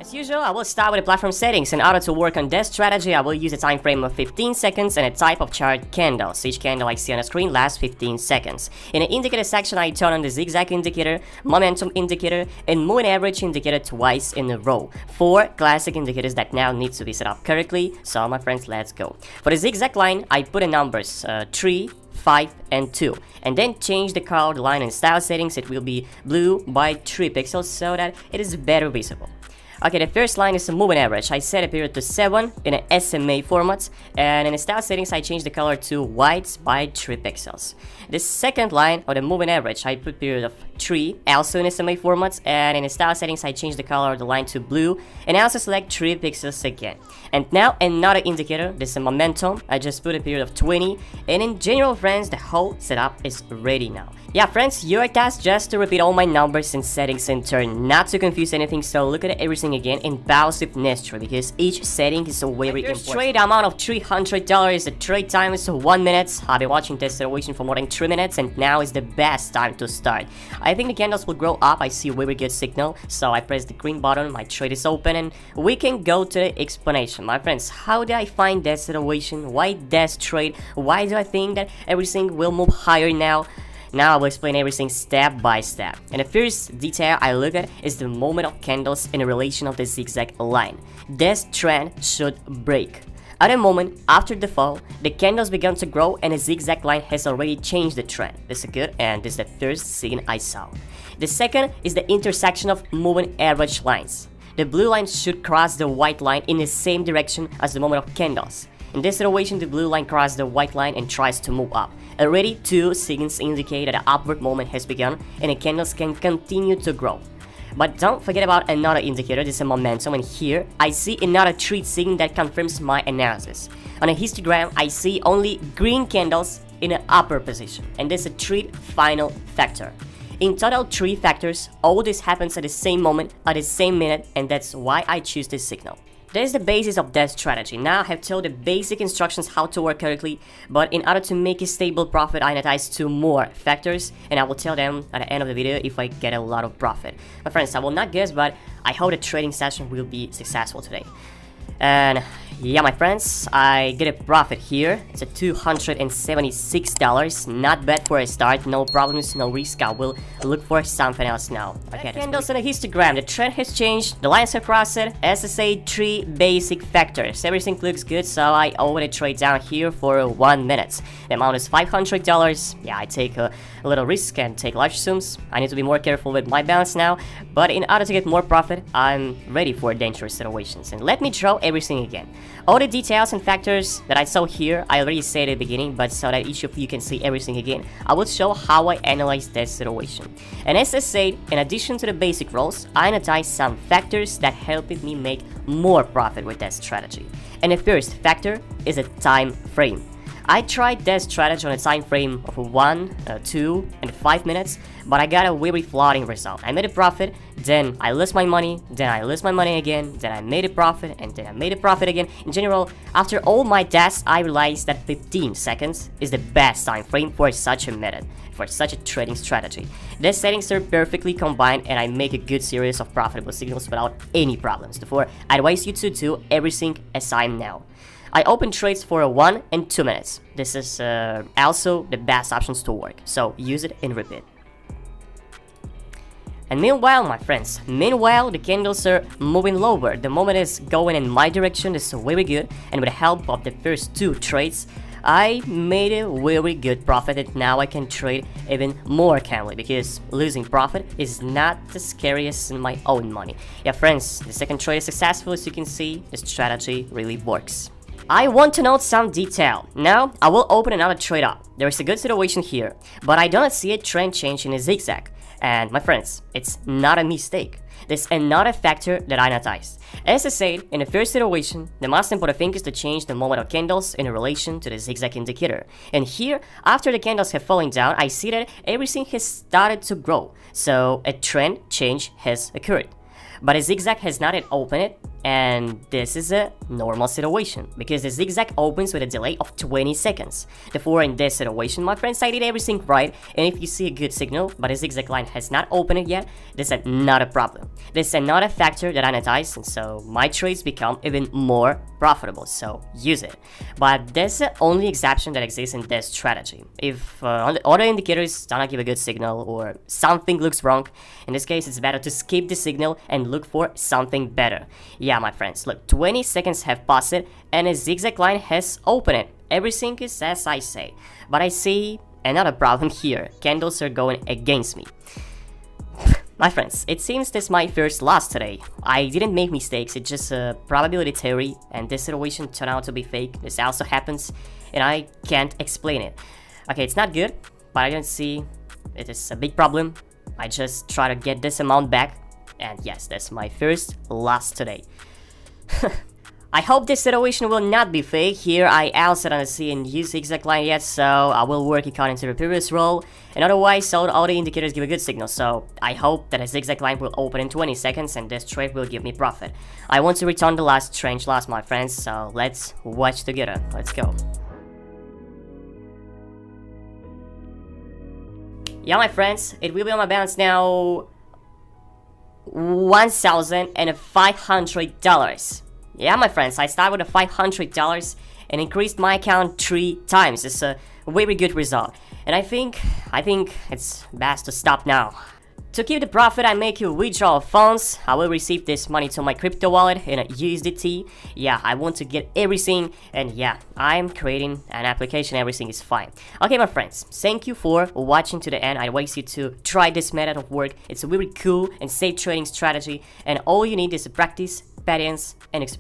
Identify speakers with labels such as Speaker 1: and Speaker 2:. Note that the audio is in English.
Speaker 1: As usual, I will start with the platform settings. In order to work on this strategy, I will use a time frame of 15 seconds and a type of chart candle. So each candle I see on the screen lasts 15 seconds. In the indicator section, I turn on the zigzag indicator, momentum indicator, and moving average indicator twice in a row. 4 classic indicators that now need to be set up correctly. So my friends, let's go. For the zigzag line, I put in numbers 3, 5, and 2, and then change the color, the line and style settings. It will be blue by 3 pixels so that it is better visible. Okay, the first line is a moving average. I set a period to 7 in an SMA format, and in the style settings I change the color to white by 3 pixels. The second line, or the moving average, I put period of 3, also in SMA format, and in the style settings I change the color of the line to blue, and I also select 3 pixels again. And now another indicator, this is a momentum. I just put a period of 20, and in general, friends, the whole setup is ready now. Yeah, friends, your task just to repeat all my numbers and settings in turn, not to confuse anything, so look at everything again and pause with necessary, because each setting is very important. Trade amount of $300, the trade time is 1 minute. I've been watching this situation for more than 3 minutes, and now is the best time to start. I think the candles will grow up. I see a very good signal, so I press the green button, my trade is open, and we can go to the explanation. My friends, how did I find that situation? Why this trade? Why do I think that everything will move higher now? Now I will explain everything step by step. And the first detail I look at is the movement of candles in relation of the zigzag line. This trend should break. At a moment after the fall, the candles began to grow and the zigzag line has already changed the trend. This is good, and this is the first sign I saw. The second is the intersection of moving average lines. The blue line should cross the white line in the same direction as the movement of candles. In this situation, the blue line crosses the white line and tries to move up. Already 2 signals indicate that the upward movement has begun and the candles can continue to grow. But don't forget about another indicator, this is a momentum, and here I see another 3 signal that confirms my analysis. On a histogram, I see only green candles in the upper position, and this is a 3rd final factor. In total 3 factors, all this happens at the same moment, at the same minute, and that's why I choose this signal. That is the basis of that strategy. Now I have told the basic instructions how to work correctly, but in order to make a stable profit, I analyze 2 more factors, and I will tell them at the end of the video if I get a lot of profit. My friends, I will not guess, but I hope the trading session will be successful today. And yeah, my friends, I get a profit here. It's a $276. Not bad for a start. No problems, no risk. I will look for something else now. Okay, candles on a histogram. The trend has changed. The lines have crossed. As I say, 3 basic factors. Everything looks good, so I open a trade down here for 1 minute. The amount is $500. Yeah, I take a little risk and take large sums. I need to be more careful with my balance now, but in order to get more profit, I'm ready for dangerous situations. And let me draw everything again. All the details and factors that I saw here, I already said at the beginning, but so that each of you can see everything again, I will show how I analyze that situation. And as I said, in addition to the basic rules, I analyze some factors that helped me make more profit with that strategy. And the first factor is a time frame. I tried that strategy on a time frame of 1, 2, and 5 minutes, but I got a very floating result. I made a profit, then I lost my money, then I lost my money again, then I made a profit, and then I made a profit again. In general, after all my tests, I realized that 15 seconds is the best time frame for such a method, for such a trading strategy. The settings are perfectly combined, and I make a good series of profitable signals without any problems. Therefore, I advise you to do everything as I am now. I open trades for 1 and 2 minutes. This is also the best options to work, so use it and repeat. And meanwhile, my friends, the candles are moving lower. The moment is going in my direction. This is very good, and with the help of the first 2 trades, I made a very good profit, and now I can trade even more calmly, because losing profit is not the scariest in my own money. Yeah, friends, the second trade is successful. As you can see, the strategy really works. I want to note some detail. Now, I will open another trade up. There is a good situation here, but I don't see a trend change in a zigzag. And my friends, it's not a mistake. There's another factor that I noticed. As I said, in the first situation, the most important thing is to change the moment of candles in relation to the zigzag indicator. And here, after the candles have fallen down, I see that everything has started to grow. So a trend change has occurred. But a zigzag has not yet opened it, And this is a normal situation, because the zigzag opens with a delay of 20 seconds. Therefore, in this situation, my friends, I did everything right, and if you see a good signal, but the zigzag line has not opened yet, this is not a problem. This is another factor that I noticed, and so my trades become even more profitable, so use it. But there's the only exception that exists in this strategy. If other indicators don't give a good signal, or something looks wrong, in this case, it's better to skip the signal and look for something better. Yeah, my friends, look, 20 seconds have passed and a zigzag line has opened. Everything is as I say. But I see another problem here. Candles are going against me. My friends, it seems this is my first loss today. I didn't make mistakes, it's just a probability theory, and this situation turned out to be fake. This also happens, and I can't explain it. Okay, it's not good, but I don't see it is a big problem. I just try to get this amount back, and yes, that's my first loss today. I hope this situation will not be fake. Here I also don't see a new zigzag line yet, so I will work according to the previous rule, and otherwise all the indicators give a good signal, so I hope that a zigzag line will open in 20 seconds and this trade will give me profit. I want to return the last strange loss, my friends, so let's watch together. Let's go. Yeah, my friends, it will be on my balance now $1,500. Yeah, my friends, I started with $500 and increased my account 3 times. It's a very good result, and I think it's best to stop now. To keep the profit, I make a withdrawal of funds. I will receive this money to my crypto wallet in a USDT. Yeah, I want to get everything, and yeah, I'm creating an application. Everything is fine. Okay, my friends, thank you for watching to the end. I advise you to try this method of work. It's a really cool and safe trading strategy, and all you need is practice, patience, and experience.